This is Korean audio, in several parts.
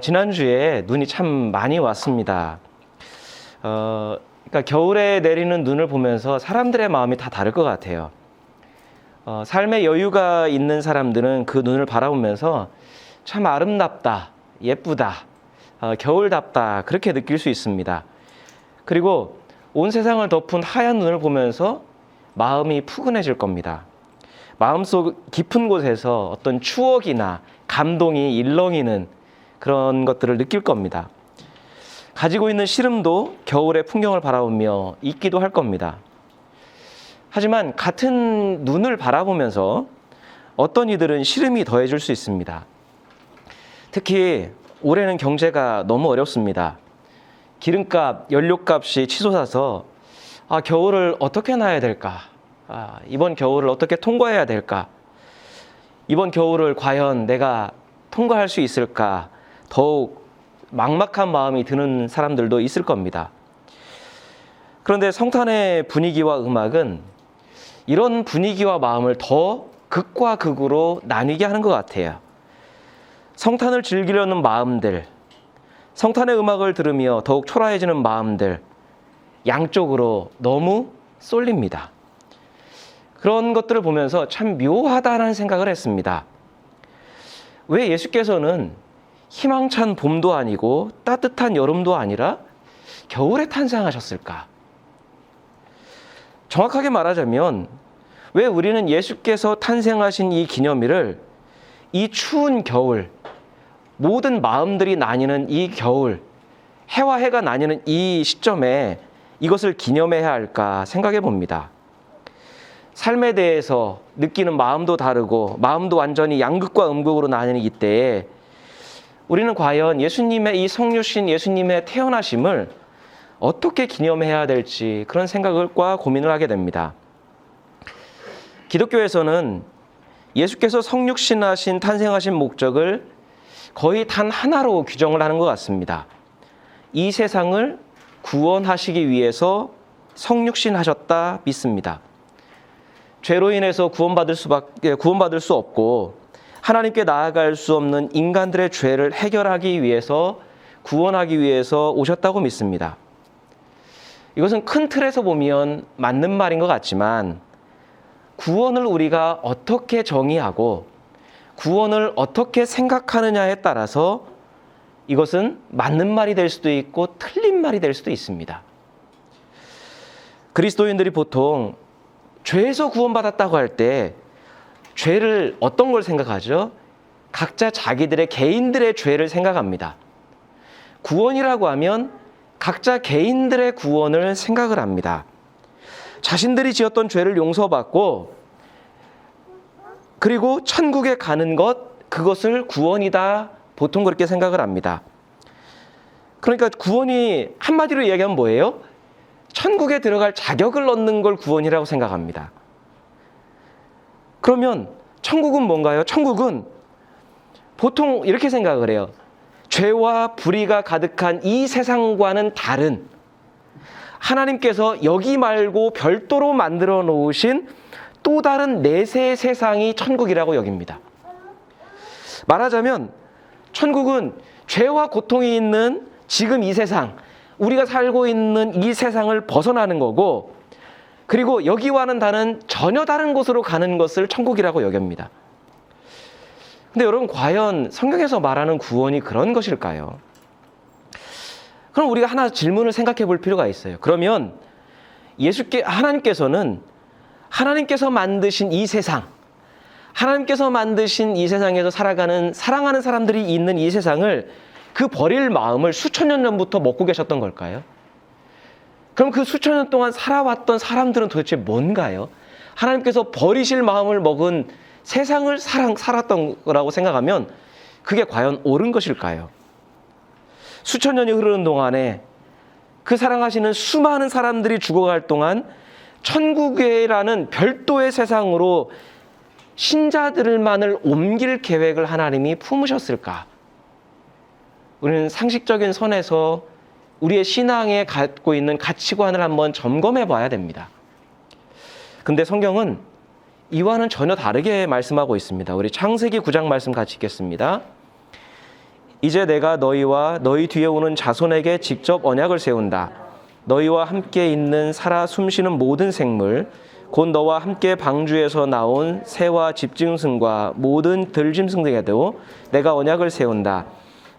지난주에 눈이 참 많이 왔습니다. 그러니까 겨울에 내리는 눈을 보면서 사람들의 마음이 다 다를 것 같아요. 삶의 여유가 있는 사람들은 그 눈을 바라보면서 참 아름답다, 예쁘다, 겨울답다 그렇게 느낄 수 있습니다. 그리고 온 세상을 덮은 하얀 눈을 보면서 마음이 푸근해질 겁니다. 마음속 깊은 곳에서 어떤 추억이나 감동이 일렁이는 그런 것들을 느낄 겁니다. 가지고 있는 시름도 겨울의 풍경을 바라보며 잊기도 할 겁니다. 하지만 같은 눈을 바라보면서 어떤 이들은 시름이 더해질 수 있습니다. 특히 올해는 경제가 너무 어렵습니다. 기름값, 연료값이 치솟아서 겨울을 어떻게 나야 될까? 이번 겨울을 어떻게 통과해야 될까? 이번 겨울을 과연 내가 통과할 수 있을까? 더욱 막막한 마음이 드는 사람들도 있을 겁니다. 그런데 성탄의 분위기와 음악은 이런 분위기와 마음을 더 극과 극으로 나뉘게 하는 것 같아요. 성탄을 즐기려는 마음들, 성탄의 음악을 들으며 더욱 초라해지는 마음들, 양쪽으로 너무 쏠립니다. 그런 것들을 보면서 참 묘하다는 생각을 했습니다. 왜 예수께서는 희망찬 봄도 아니고 따뜻한 여름도 아니라 겨울에 탄생하셨을까? 정확하게 말하자면 왜 우리는 예수께서 탄생하신 이 기념일을 이 추운 겨울, 모든 마음들이 나뉘는 이 겨울, 해와 해가 나뉘는 이 시점에 이것을 기념해야 할까 생각해 봅니다. 삶에 대해서 느끼는 마음도 다르고 마음도 완전히 양극과 음극으로 나뉘는 이때에 우리는 과연 예수님의 이 성육신 예수님의 태어나심을 어떻게 기념해야 될지 그런 생각과 고민을 하게 됩니다. 기독교에서는 예수께서 성육신하신 탄생하신 목적을 거의 단 하나로 규정을 하는 것 같습니다. 이 세상을 구원하시기 위해서 성육신하셨다 믿습니다. 죄로 인해서 구원받을 수 없고 하나님께 나아갈 수 없는 인간들의 죄를 해결하기 위해서 구원하기 위해서 오셨다고 믿습니다. 이것은 큰 틀에서 보면 맞는 말인 것 같지만 구원을 우리가 어떻게 정의하고 구원을 어떻게 생각하느냐에 따라서 이것은 맞는 말이 될 수도 있고 틀린 말이 될 수도 있습니다. 그리스도인들이 보통 죄에서 구원받았다고 할 때 죄를 어떤 걸 생각하죠? 각자 자기들의 개인들의 죄를 생각합니다. 구원이라고 하면 각자 개인들의 구원을 생각을 합니다. 자신들이 지었던 죄를 용서받고 그리고 천국에 가는 그것을 구원이다. 보통 그렇게 생각을 합니다. 그러니까 구원이 한마디로 이야기하면 뭐예요? 천국에 들어갈 자격을 얻는 걸 구원이라고 생각합니다. 그러면 천국은 뭔가요? 천국은 보통 이렇게 생각을 해요. 죄와 불의가 가득한 이 세상과는 다른 하나님께서 여기 말고 별도로 만들어 놓으신 또 다른 내세의 세상이 천국이라고 여깁니다. 말하자면 천국은 죄와 고통이 있는 지금 이 세상, 우리가 살고 있는 이 세상을 벗어나는 거고 그리고 여기와는 다른 전혀 다른 곳으로 가는 것을 천국이라고 여깁니다. 근데 여러분 과연 성경에서 말하는 구원이 그런 것일까요? 그럼 우리가 하나 질문을 생각해 볼 필요가 있어요. 그러면 하나님께서 만드신 이 세상, 하나님께서 만드신 이 세상에서 살아가는 사랑하는 사람들이 있는 이 세상을 그 버릴 마음을 수천 년 전부터 먹고 계셨던 걸까요? 그럼 그 수천 년 동안 살아왔던 사람들은 도대체 뭔가요? 하나님께서 버리실 마음을 먹은 세상을 살았던 거라고 생각하면 그게 과연 옳은 것일까요? 수천 년이 흐르는 동안에 그 사랑하시는 수많은 사람들이 죽어갈 동안 천국이라는 별도의 세상으로 신자들만을 옮길 계획을 하나님이 품으셨을까? 우리는 상식적인 선에서 우리의 신앙에 갖고 있는 가치관을 한번 점검해 봐야 됩니다. 근데 성경은 이와는 전혀 다르게 말씀하고 있습니다. 우리 창세기 9장 말씀 같이 읽겠습니다. 이제 내가 너희와 너희 뒤에 오는 자손에게 직접 언약을 세운다. 너희와 함께 있는 살아 숨쉬는 모든 생물, 곧 너와 함께 방주에서 나온 새와 집짐승과 모든 들짐승에게도 내가 언약을 세운다.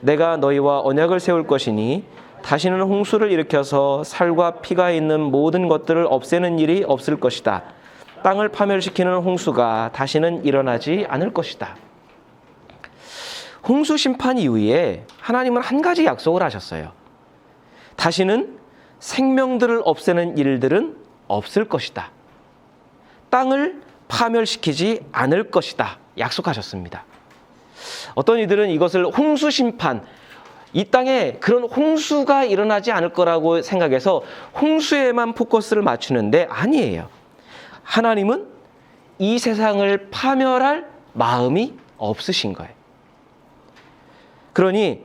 내가 너희와 언약을 세울 것이니 다시는 홍수를 일으켜서 살과 피가 있는 모든 것들을 없애는 일이 없을 것이다. 땅을 파멸시키는 홍수가 다시는 일어나지 않을 것이다. 홍수 심판 이후에 하나님은 한 가지 약속을 하셨어요. 다시는 생명들을 없애는 일들은 없을 것이다. 땅을 파멸시키지 않을 것이다. 약속하셨습니다. 어떤 이들은 이것을 홍수 심판, 이 땅에 그런 홍수가 일어나지 않을 거라고 생각해서 홍수에만 포커스를 맞추는데 아니에요. 하나님은 이 세상을 파멸할 마음이 없으신 거예요. 그러니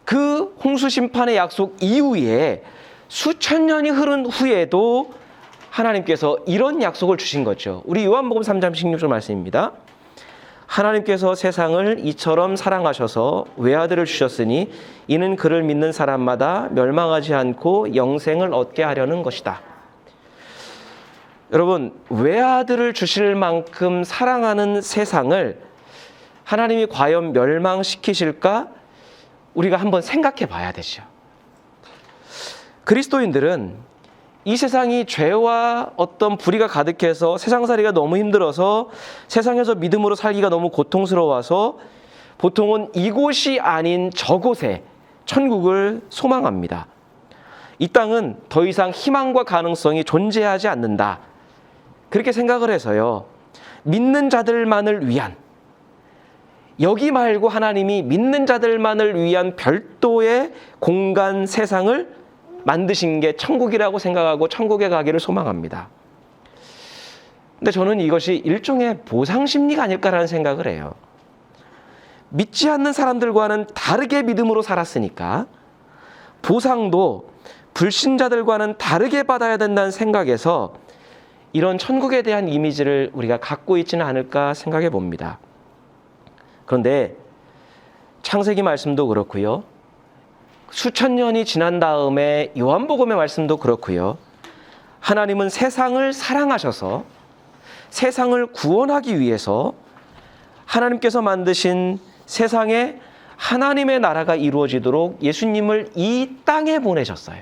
그 홍수 심판의 약속 이후에 수천 년이 흐른 후에도 하나님께서 이런 약속을 주신 거죠. 우리 요한복음 3장 16절 말씀입니다. 하나님께서 세상을 이처럼 사랑하셔서 외아들을 주셨으니 이는 그를 믿는 사람마다 멸망하지 않고 영생을 얻게 하려는 것이다. 여러분, 외아들을 주실 만큼 사랑하는 세상을 하나님이 과연 멸망시키실까? 우리가 한번 생각해 봐야 되죠. 그리스도인들은 이 세상이 죄와 어떤 불의가 가득해서 세상살이가 너무 힘들어서 세상에서 믿음으로 살기가 너무 고통스러워서 보통은 이곳이 아닌 저곳에 천국을 소망합니다. 이 땅은 더 이상 희망과 가능성이 존재하지 않는다. 그렇게 생각을 해서요. 믿는 자들만을 위한, 여기 말고 하나님이 믿는 자들만을 위한 별도의 공간 세상을 만드신 게 천국이라고 생각하고 천국에 가기를 소망합니다. 근데 저는 이것이 일종의 보상심리가 아닐까라는 생각을 해요. 믿지 않는 사람들과는 다르게 믿음으로 살았으니까 보상도 불신자들과는 다르게 받아야 된다는 생각에서 이런 천국에 대한 이미지를 우리가 갖고 있지는 않을까 생각해 봅니다. 그런데 창세기 말씀도 그렇고요. 수천 년이 지난 다음에 요한복음의 말씀도 그렇고요. 하나님은 세상을 사랑하셔서 세상을 구원하기 위해서 하나님께서 만드신 세상에 하나님의 나라가 이루어지도록 예수님을 이 땅에 보내셨어요.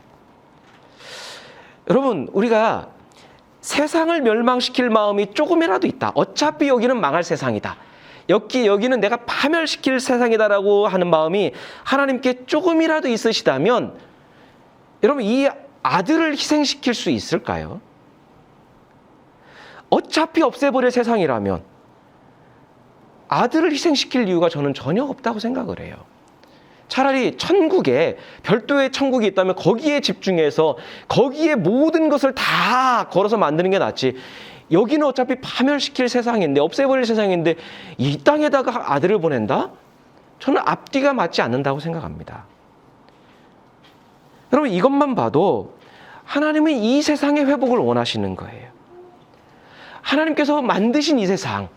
여러분, 우리가 세상을 멸망시킬 마음이 조금이라도 있다. 어차피 여기는 망할 세상이다. 여기는 내가 파멸시킬 세상이다라고 하는 마음이 하나님께 조금이라도 있으시다면 여러분, 이 아들을 희생시킬 수 있을까요? 어차피 없애버릴 세상이라면 아들을 희생시킬 이유가 저는 전혀 없다고 생각을 해요. 차라리 천국에 별도의 천국이 있다면 거기에 집중해서 거기에 모든 것을 다 걸어서 만드는 게 낫지. 여기는 어차피 파멸시킬 세상인데, 없애버릴 세상인데 이 땅에다가 아들을 보낸다? 저는 앞뒤가 맞지 않는다고 생각합니다. 여러분, 이것만 봐도 하나님은 이 세상의 회복을 원하시는 거예요. 하나님께서 만드신 이 세상,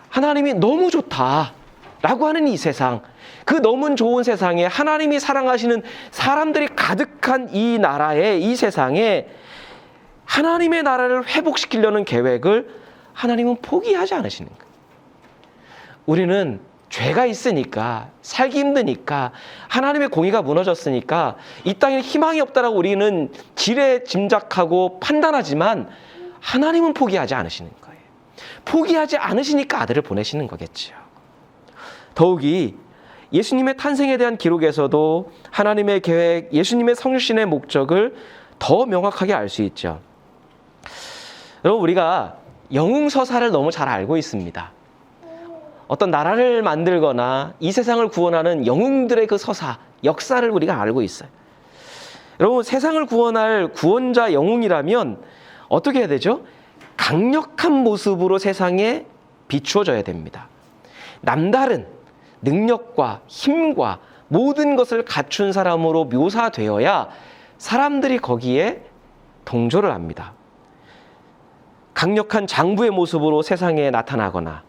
하나님이 너무 좋다라고 하는 이 세상, 그 너무 좋은 세상에 하나님이 사랑하시는 사람들이 가득한 이 나라에, 이 세상에 하나님의 나라를 회복시키려는 계획을 하나님은 포기하지 않으시는 거예요. 우리는 죄가 있으니까, 살기 힘드니까, 하나님의 공의가 무너졌으니까 이 땅에 희망이 없다라고 우리는 지레 짐작하고 판단하지만 하나님은 포기하지 않으시는 거예요. 포기하지 않으시니까 아들을 보내시는 거겠죠. 더욱이 예수님의 탄생에 대한 기록에서도 하나님의 계획, 예수님의 성신의 목적을 더 명확하게 알 수 있죠. 여러분, 우리가 영웅서사를 너무 잘 알고 있습니다. 어떤 나라를 만들거나 이 세상을 구원하는 영웅들의 그 서사, 역사를 우리가 알고 있어요. 여러분, 세상을 구원할 구원자 영웅이라면 어떻게 해야 되죠? 강력한 모습으로 세상에 비추어져야 됩니다. 남다른 능력과 힘과 모든 것을 갖춘 사람으로 묘사되어야 사람들이 거기에 동조를 합니다. 강력한 장부의 모습으로 세상에 나타나거나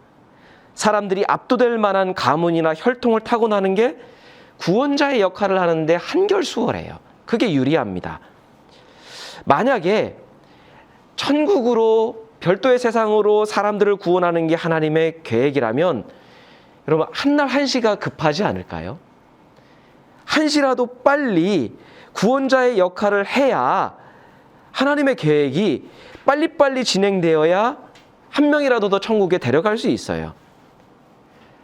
사람들이 압도될 만한 가문이나 혈통을 타고나는 게 구원자의 역할을 하는데 한결수월해요. 그게 유리합니다. 만약에 천국으로 별도의 세상으로 사람들을 구원하는 게 하나님의 계획이라면 여러분 한날 한시가 급하지 않을까요? 한시라도 빨리 구원자의 역할을 해야 하나님의 계획이 빨리빨리 진행되어야 한 명이라도 더 천국에 데려갈 수 있어요.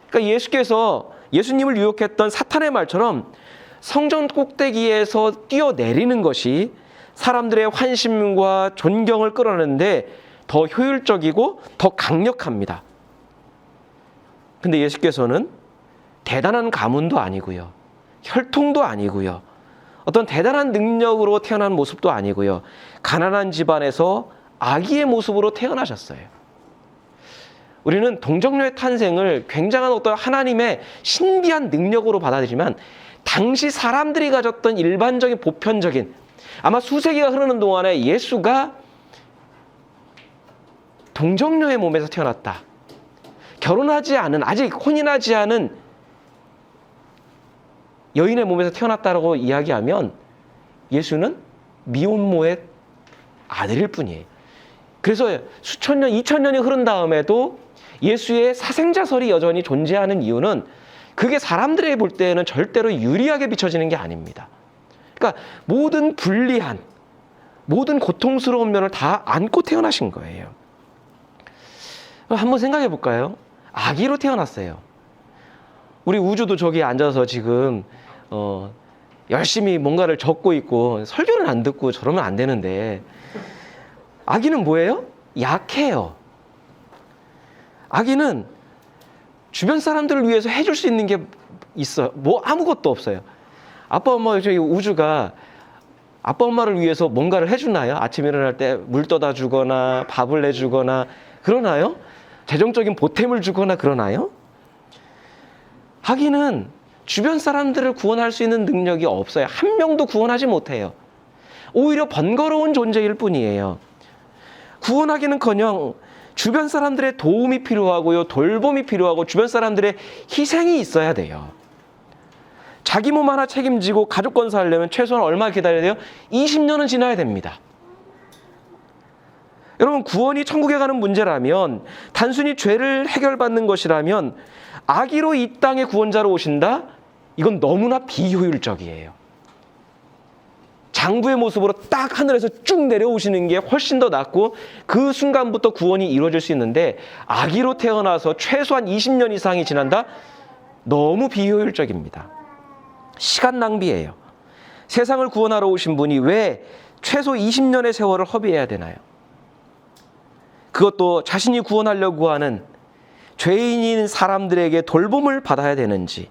그러니까 예수께서 예수님을 유혹했던 사탄의 말처럼 성전 꼭대기에서 뛰어내리는 것이 사람들의 환심과 존경을 끌어내는데 더 효율적이고 더 강력합니다. 근데 예수께서는 대단한 가문도 아니고요. 혈통도 아니고요. 어떤 대단한 능력으로 태어난 모습도 아니고요. 가난한 집안에서 아기의 모습으로 태어나셨어요. 우리는 동정녀의 탄생을 굉장한 어떤 하나님의 신비한 능력으로 받아들이지만 당시 사람들이 가졌던 일반적인 보편적인 아마 수세기가 흐르는 동안에 예수가 동정녀의 몸에서 태어났다. 결혼하지 않은 아직 혼인하지 않은 여인의 몸에서 태어났다라고 이야기하면 예수는 미혼모의 아들일 뿐이에요. 그래서 수천 년, 2000년이 흐른 다음에도 예수의 사생자설이 여전히 존재하는 이유는 그게 사람들이 볼 때에는 절대로 유리하게 비춰지는 게 아닙니다. 그러니까 모든 불리한, 모든 고통스러운 면을 다 안고 태어나신 거예요. 한번 생각해 볼까요? 아기로 태어났어요. 우리 우주도 저기 앉아서 지금 열심히 뭔가를 적고 있고 설교는 안 듣고 저러면 안 되는데 아기는 뭐예요? 약해요. 아기는 주변 사람들을 위해서 해줄 수 있는 게 있어요. 뭐 아무것도 없어요. 아빠 엄마 저희 우주가 아빠 엄마를 위해서 뭔가를 해주나요? 아침 일어날 때 물 떠다 주거나 밥을 내주거나 그러나요? 재정적인 보탬을 주거나 그러나요? 아기는 주변 사람들을 구원할 수 있는 능력이 없어요. 한 명도 구원하지 못해요. 오히려 번거로운 존재일 뿐이에요. 구원하기는커녕 주변 사람들의 도움이 필요하고요. 돌봄이 필요하고 주변 사람들의 희생이 있어야 돼요. 자기 몸 하나 책임지고 가족 건사하려면 최소한 얼마 기다려야 돼요? 20년은 지나야 됩니다. 여러분 구원이 천국에 가는 문제라면 단순히 죄를 해결받는 것이라면 아기로 이 땅에 구원자로 오신다? 이건 너무나 비효율적이에요. 장부의 모습으로 딱 하늘에서 쭉 내려오시는 게 훨씬 더 낫고 그 순간부터 구원이 이루어질 수 있는데 아기로 태어나서 최소한 20년 이상이 지난다? 너무 비효율적입니다. 시간 낭비예요. 세상을 구원하러 오신 분이 왜 최소 20년의 세월을 허비해야 되나요? 그것도 자신이 구원하려고 하는 죄인인 사람들에게 돌봄을 받아야 되는지.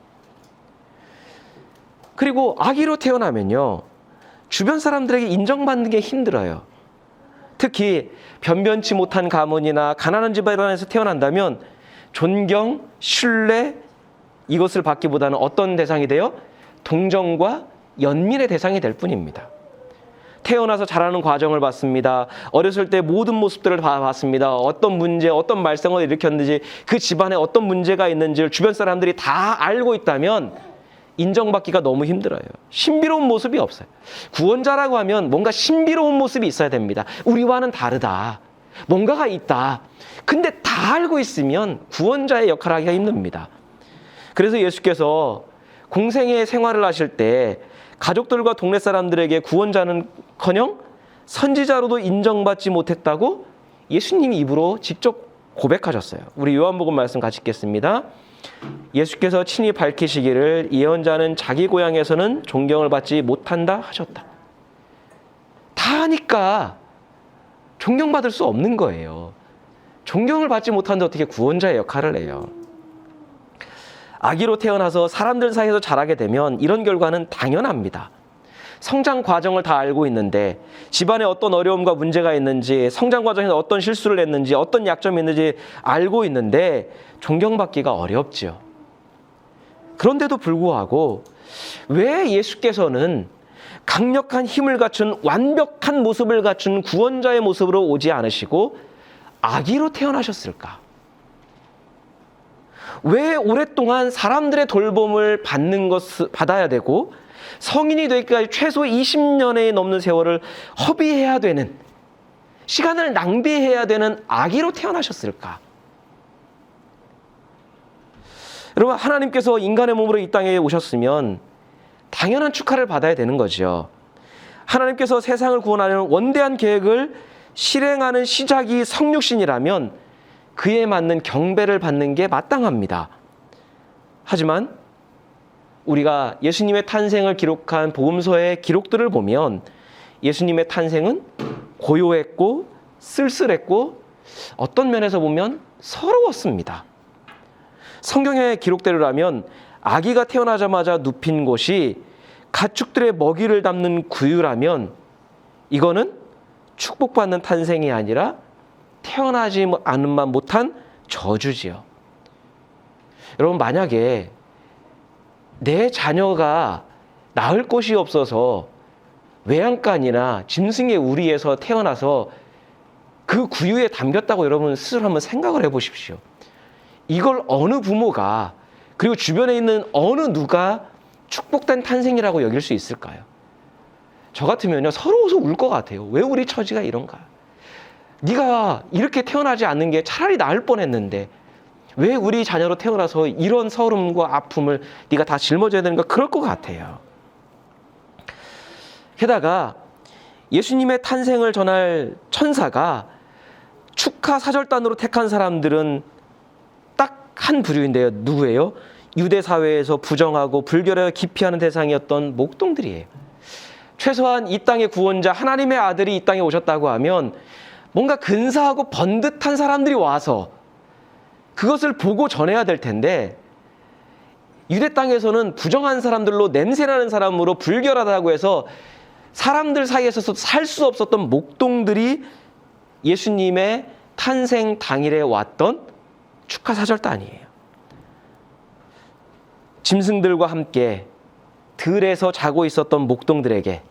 그리고 아기로 태어나면요. 주변 사람들에게 인정받는 게 힘들어요. 특히 변변치 못한 가문이나 가난한 집안에서 태어난다면 존경, 신뢰 이것을 받기보다는 어떤 대상이 돼요? 동정과 연민의 대상이 될 뿐입니다. 태어나서 자라는 과정을 봤습니다. 어렸을 때 모든 모습들을 다 봤습니다. 어떤 문제, 어떤 말썽을 일으켰는지 그 집안에 어떤 문제가 있는지를 주변 사람들이 다 알고 있다면 인정받기가 너무 힘들어요. 신비로운 모습이 없어요. 구원자라고 하면 뭔가 신비로운 모습이 있어야 됩니다. 우리와는 다르다. 뭔가가 있다. 근데 다 알고 있으면 구원자의 역할을 하기가 힘듭니다. 그래서 예수께서 공생의 생활을 하실 때 가족들과 동네 사람들에게 구원자는커녕 선지자로도 인정받지 못했다고 예수님이 입으로 직접 고백하셨어요. 우리 요한복음 말씀 같이 읽겠습니다. 예수께서 친히 밝히시기를 예언자는 자기 고향에서는 존경을 받지 못한다 하셨다. 다 하니까 존경받을 수 없는 거예요. 존경을 받지 못하는데 어떻게 구원자의 역할을 해요? 아기로 태어나서 사람들 사이에서 자라게 되면 이런 결과는 당연합니다. 성장 과정을 다 알고 있는데 집안에 어떤 어려움과 문제가 있는지 성장 과정에서 어떤 실수를 했는지 어떤 약점이 있는지 알고 있는데 존경받기가 어렵죠. 그런데도 불구하고 왜 예수께서는 강력한 힘을 갖춘 완벽한 모습을 갖춘 구원자의 모습으로 오지 않으시고 아기로 태어나셨을까? 왜 오랫동안 사람들의 돌봄을 받아야 되고 성인이 되기까지 최소 20년이 넘는 세월을 허비해야 되는, 시간을 낭비해야 되는 아기로 태어나셨을까? 여러분, 하나님께서 인간의 몸으로 이 땅에 오셨으면 당연한 축하를 받아야 되는 거죠. 하나님께서 세상을 구원하려는 원대한 계획을 실행하는 시작이 성육신이라면 그에 맞는 경배를 받는 게 마땅합니다. 하지만 우리가 예수님의 탄생을 기록한 복음서의 기록들을 보면 예수님의 탄생은 고요했고 쓸쓸했고 어떤 면에서 보면 서러웠습니다. 성경의 기록대로라면 아기가 태어나자마자 눕힌 곳이 가축들의 먹이를 담는 구유라면 이거는 축복받는 탄생이 아니라 태어나지 않은만 못한 저주지요. 여러분, 만약에 내 자녀가 낳을 곳이 없어서 외양간이나 짐승의 우리에서 태어나서 그 구유에 담겼다고 여러분 스스로 한번 생각을 해보십시오. 이걸 어느 부모가, 그리고 주변에 있는 어느 누가 축복된 탄생이라고 여길 수 있을까요? 저 같으면요, 서러워서 울 것 같아요. 왜 우리 처지가 이런가? 네가 이렇게 태어나지 않는 게 차라리 나을 뻔했는데 왜 우리 자녀로 태어나서 이런 서름과 아픔을 네가 다 짊어져야 되는가? 그럴 것 같아요. 게다가 예수님의 탄생을 전할 천사가 축하 사절단으로 택한 사람들은 딱 한 부류인데요. 누구예요? 유대 사회에서 부정하고 불결에 기피하는 대상이었던 목동들이에요. 최소한 이 땅의 구원자, 하나님의 아들이 이 땅에 오셨다고 하면 뭔가 근사하고 번듯한 사람들이 와서 그것을 보고 전해야 될 텐데, 유대 땅에서는 부정한 사람들로 냄새나는 사람으로 불결하다고 해서 사람들 사이에서도 살 수 없었던 목동들이 예수님의 탄생 당일에 왔던 축하 사절단이에요. 짐승들과 함께 들에서 자고 있었던 목동들에게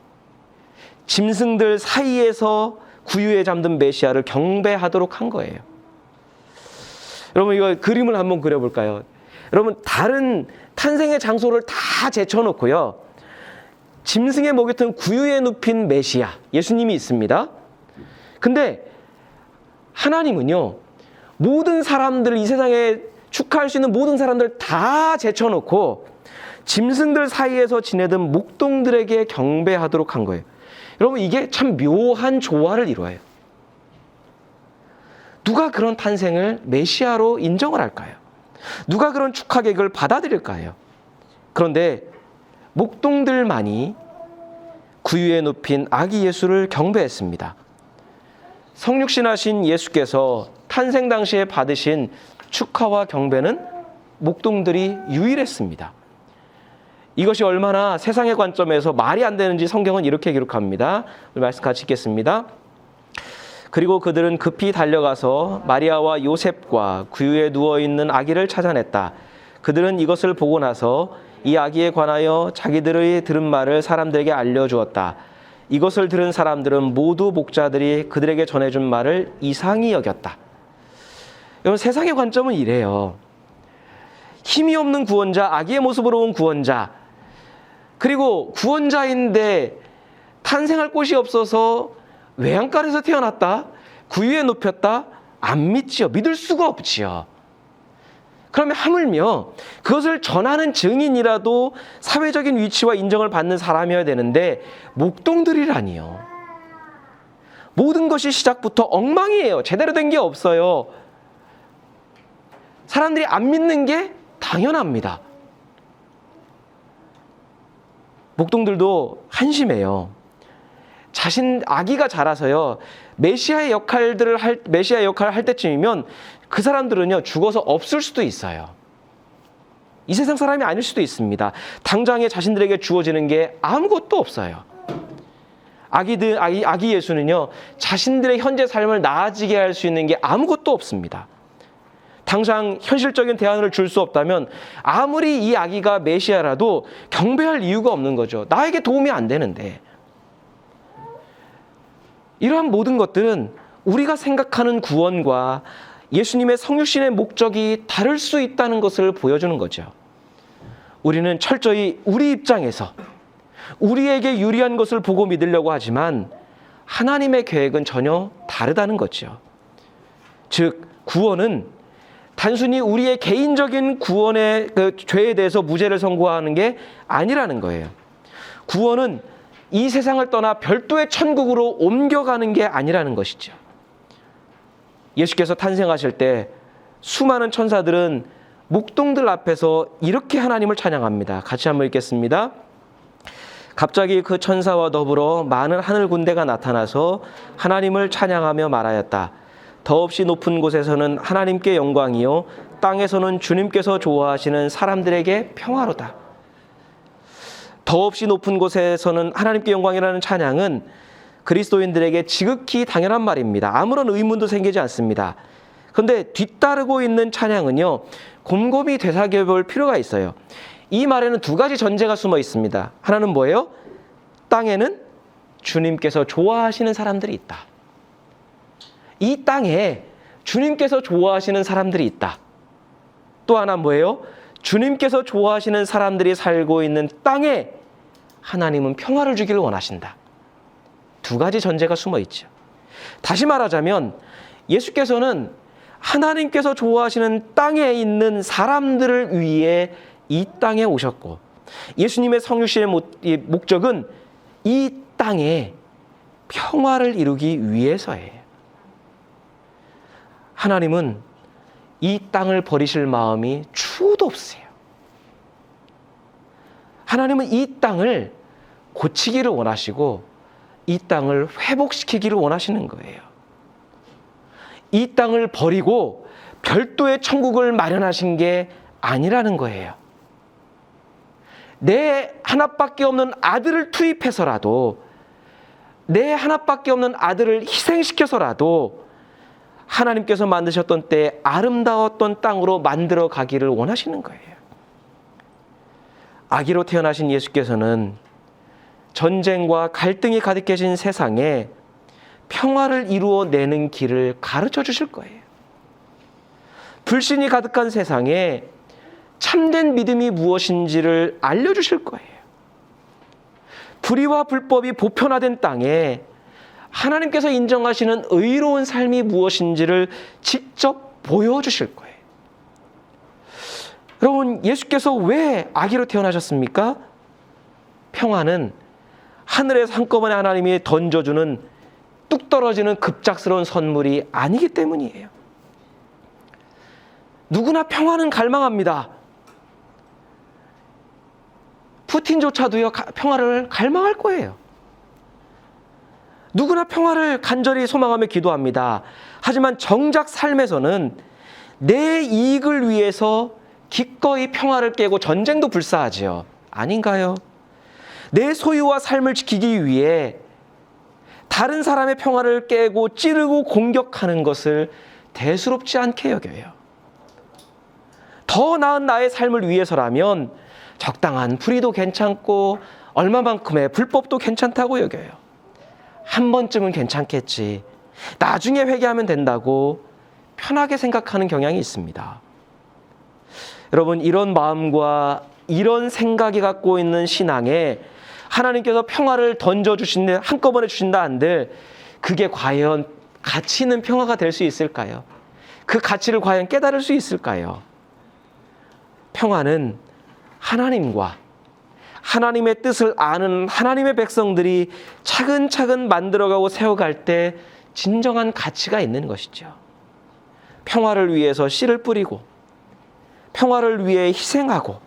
짐승들 사이에서 구유에 잠든 메시아를 경배하도록 한 거예요. 여러분, 이거 그림을 한번 그려볼까요? 여러분, 다른 탄생의 장소를 다 제쳐놓고요, 짐승의 목 같은 구유에 눕힌 메시아 예수님이 있습니다. 근데 하나님은요, 모든 사람들, 이 세상에 축하할 수 있는 모든 사람들 다 제쳐놓고 짐승들 사이에서 지내던 목동들에게 경배하도록 한 거예요. 여러분, 이게 참 묘한 조화를 이루어요. 누가 그런 탄생을 메시아로 인정을 할까요? 누가 그런 축하 계획을 받아들일까요? 그런데 목동들만이 구유에 눕힌 아기 예수를 경배했습니다. 성육신하신 예수께서 탄생 당시에 받으신 축하와 경배는 목동들이 유일했습니다. 이것이 얼마나 세상의 관점에서 말이 안 되는지 성경은 이렇게 기록합니다. 오늘 말씀 같이 읽겠습니다. 그리고 그들은 급히 달려가서 마리아와 요셉과 구유에 누워있는 아기를 찾아냈다. 그들은 이것을 보고 나서 이 아기에 관하여 자기들의 들은 말을 사람들에게 알려주었다. 이것을 들은 사람들은 모두 목자들이 그들에게 전해준 말을 이상히 여겼다. 여러분, 세상의 관점은 이래요. 힘이 없는 구원자, 아기의 모습으로 온 구원자, 그리고 구원자인데 탄생할 곳이 없어서 외양간에서 태어났다, 구유에 눕혔다, 안 믿지요. 믿을 수가 없지요. 그러면 하물며 그것을 전하는 증인이라도 사회적인 위치와 인정을 받는 사람이어야 되는데 목동들이라니요. 모든 것이 시작부터 엉망이에요. 제대로 된 게 없어요. 사람들이 안 믿는 게 당연합니다. 목동들도 한심해요. 아기가 자라서요, 메시아의 역할을 할 때쯤이면 그 사람들은요, 죽어서 없을 수도 있어요. 이 세상 사람이 아닐 수도 있습니다. 당장에 자신들에게 주어지는 게 아무것도 없어요. 아기 예수는요, 자신들의 현재 삶을 나아지게 할 수 있는 게 아무것도 없습니다. 당장 현실적인 대안을 줄 수 없다면 아무리 이 아기가 메시아라도 경배할 이유가 없는 거죠. 나에게 도움이 안 되는데. 이러한 모든 것들은 우리가 생각하는 구원과 예수님의 성육신의 목적이 다를 수 있다는 것을 보여주는 거죠. 우리는 철저히 우리 입장에서 우리에게 유리한 것을 보고 믿으려고 하지만 하나님의 계획은 전혀 다르다는 거죠. 즉, 구원은 단순히 우리의 개인적인 구원의 죄에 대해서 무죄를 선고하는 게 아니라는 거예요. 구원은 이 세상을 떠나 별도의 천국으로 옮겨가는 게 아니라는 것이죠. 예수께서 탄생하실 때 수많은 천사들은 목동들 앞에서 이렇게 하나님을 찬양합니다. 같이 한번 읽겠습니다. 갑자기 그 천사와 더불어 많은 하늘 군대가 나타나서 하나님을 찬양하며 말하였다. 더없이 높은 곳에서는 하나님께 영광이요 땅에서는 주님께서 좋아하시는 사람들에게 평화로다. 더없이 높은 곳에서는 하나님께 영광이라는 찬양은 그리스도인들에게 지극히 당연한 말입니다. 아무런 의문도 생기지 않습니다. 그런데 뒤따르고 있는 찬양은요, 곰곰이 되새겨볼 필요가 있어요. 이 말에는 두 가지 전제가 숨어 있습니다. 하나는 뭐예요? 땅에는 주님께서 좋아하시는 사람들이 있다. 이 땅에 주님께서 좋아하시는 사람들이 있다. 또 하나 뭐예요? 주님께서 좋아하시는 사람들이 살고 있는 땅에 하나님은 평화를 주기를 원하신다. 두 가지 전제가 숨어 있죠. 다시 말하자면 예수께서는 하나님께서 좋아하시는 땅에 있는 사람들을 위해 이 땅에 오셨고, 예수님의 성육신의 목적은 이 땅에 평화를 이루기 위해서예요. 하나님은 이 땅을 버리실 마음이 추호도 없으세요. 하나님은 이 땅을 고치기를 원하시고 이 땅을 회복시키기를 원하시는 거예요. 이 땅을 버리고 별도의 천국을 마련하신 게 아니라는 거예요. 내 하나밖에 없는 아들을 투입해서라도, 내 하나밖에 없는 아들을 희생시켜서라도 하나님께서 만드셨던 때에 아름다웠던 땅으로 만들어 가기를 원하시는 거예요. 아기로 태어나신 예수께서는 전쟁과 갈등이 가득해진 세상에 평화를 이루어내는 길을 가르쳐 주실 거예요. 불신이 가득한 세상에 참된 믿음이 무엇인지를 알려주실 거예요. 불의와 불법이 보편화된 땅에 하나님께서 인정하시는 의로운 삶이 무엇인지를 직접 보여주실 거예요. 여러분, 예수께서 왜 아기로 태어나셨습니까? 평화는 하늘에서 한꺼번에 하나님이 던져주는 뚝 떨어지는 급작스러운 선물이 아니기 때문이에요. 누구나 평화는 갈망합니다. 푸틴조차도요, 평화를 갈망할 거예요. 누구나 평화를 간절히 소망하며 기도합니다. 하지만 정작 삶에서는 내 이익을 위해서 기꺼이 평화를 깨고 전쟁도 불사하지요. 아닌가요? 내 소유와 삶을 지키기 위해 다른 사람의 평화를 깨고 찌르고 공격하는 것을 대수롭지 않게 여겨요. 더 나은 나의 삶을 위해서라면 적당한 불의도 괜찮고 얼마만큼의 불법도 괜찮다고 여겨요. 한 번쯤은 괜찮겠지, 나중에 회개하면 된다고 편하게 생각하는 경향이 있습니다. 여러분, 이런 마음과 이런 생각이 갖고 있는 신앙에 하나님께서 평화를 던져주신다, 한꺼번에 주신다 한들 그게 과연 가치 있는 평화가 될 수 있을까요? 그 가치를 과연 깨달을 수 있을까요? 평화는 하나님과 하나님의 뜻을 아는 하나님의 백성들이 차근차근 만들어가고 세워갈 때 진정한 가치가 있는 것이죠. 평화를 위해서 씨를 뿌리고, 평화를 위해 희생하고,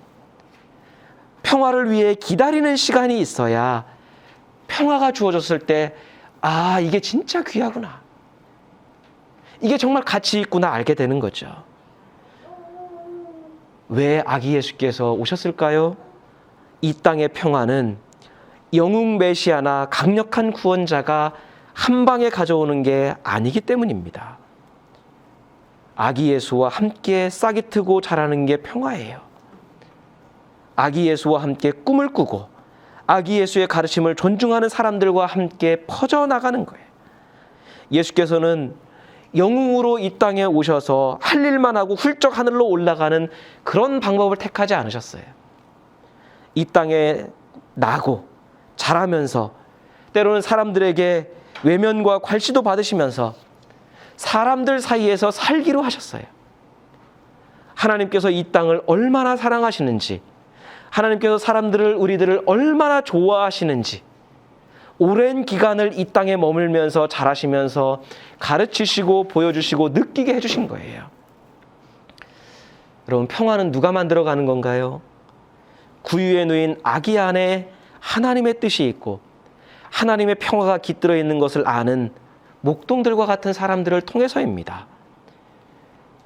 평화를 위해 기다리는 시간이 있어야 평화가 주어졌을 때, 아, 이게 진짜 귀하구나, 이게 정말 가치 있구나 알게 되는 거죠. 왜 아기 예수께서 오셨을까요? 이 땅의 평화는 영웅 메시아나 강력한 구원자가 한 방에 가져오는 게 아니기 때문입니다. 아기 예수와 함께 싹이 트고 자라는 게 평화예요. 아기 예수와 함께 꿈을 꾸고 아기 예수의 가르침을 존중하는 사람들과 함께 퍼져나가는 거예요. 예수께서는 영웅으로 이 땅에 오셔서 할 일만 하고 훌쩍 하늘로 올라가는 그런 방법을 택하지 않으셨어요. 이 땅에 나고 자라면서 때로는 사람들에게 외면과 괄시도 받으시면서 사람들 사이에서 살기로 하셨어요. 하나님께서 이 땅을 얼마나 사랑하시는지, 하나님께서 우리들을 얼마나 좋아하시는지, 오랜 기간을 이 땅에 머물면서 자라시면서 가르치시고 보여주시고 느끼게 해주신 거예요. 여러분, 평화는 누가 만들어가는 건가요? 구유에 누인 아기 안에 하나님의 뜻이 있고 하나님의 평화가 깃들어 있는 것을 아는 목동들과 같은 사람들을 통해서입니다.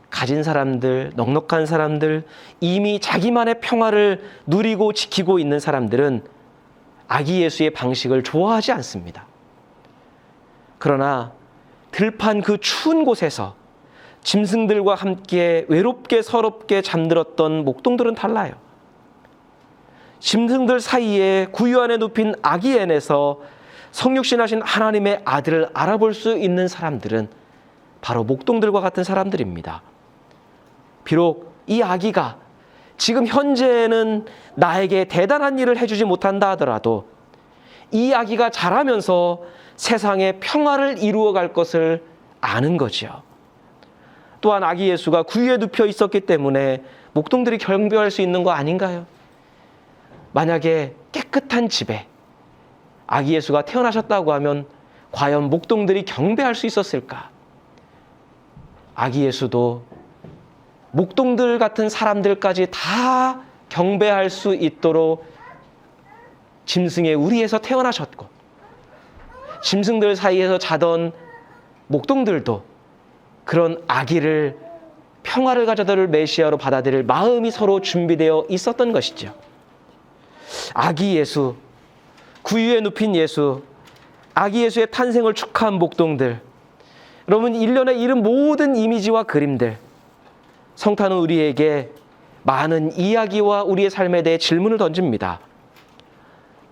가진 사람들, 넉넉한 사람들, 이미 자기만의 평화를 누리고 지키고 있는 사람들은 아기 예수의 방식을 좋아하지 않습니다. 그러나 들판 그 추운 곳에서 짐승들과 함께 외롭게 서럽게 잠들었던 목동들은 달라요. 짐승들 사이에 구유 안에 눕힌 아기 앤에서 성육신하신 하나님의 아들을 알아볼 수 있는 사람들은 바로 목동들과 같은 사람들입니다. 비록 이 아기가 지금 현재는 나에게 대단한 일을 해주지 못한다 하더라도 이 아기가 자라면서 세상에 평화를 이루어갈 것을 아는 거죠. 또한 아기 예수가 구유에 눕혀 있었기 때문에 목동들이 경배할 수 있는 거 아닌가요? 만약에 깨끗한 집에 아기 예수가 태어나셨다고 하면 과연 목동들이 경배할 수 있었을까? 아기 예수도 목동들 같은 사람들까지 다 경배할 수 있도록 짐승의 우리에서 태어나셨고, 짐승들 사이에서 자던 목동들도 그런 아기를, 평화를 가져다줄 메시아로 받아들일 마음이 서로 준비되어 있었던 것이죠. 아기 예수, 구유에 눕힌 예수, 아기 예수의 탄생을 축하한 목동들, 여러분, 일련에 이른 모든 이미지와 그림들, 성탄은 우리에게 많은 이야기와 우리의 삶에 대해 질문을 던집니다.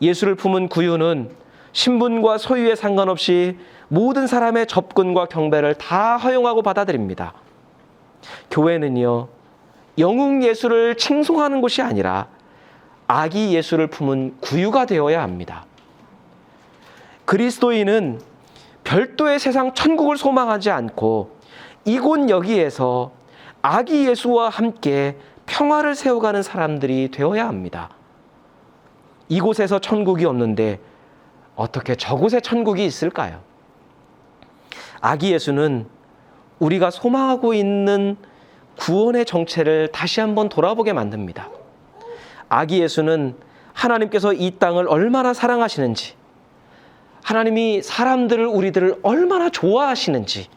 예수를 품은 구유는 신분과 소유에 상관없이 모든 사람의 접근과 경배를 다 허용하고 받아들입니다. 교회는요, 영웅 예수를 칭송하는 곳이 아니라 아기 예수를 품은 구유가 되어야 합니다. 그리스도인은 별도의 세상 천국을 소망하지 않고 이곳 여기에서 아기 예수와 함께 평화를 세워가는 사람들이 되어야 합니다. 이곳에서 천국이 없는데 어떻게 저곳에 천국이 있을까요? 아기 예수는 우리가 소망하고 있는 구원의 정체를 다시 한번 돌아보게 만듭니다. 아기 예수는 하나님께서 이 땅을 얼마나 사랑하시는지, 하나님이 우리들을 얼마나 좋아하시는지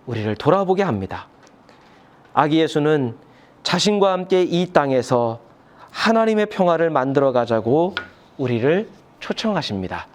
우리를 돌아보게 합니다. 아기 예수는 자신과 함께 이 땅에서 하나님의 평화를 만들어 가자고 우리를 초청하십니다.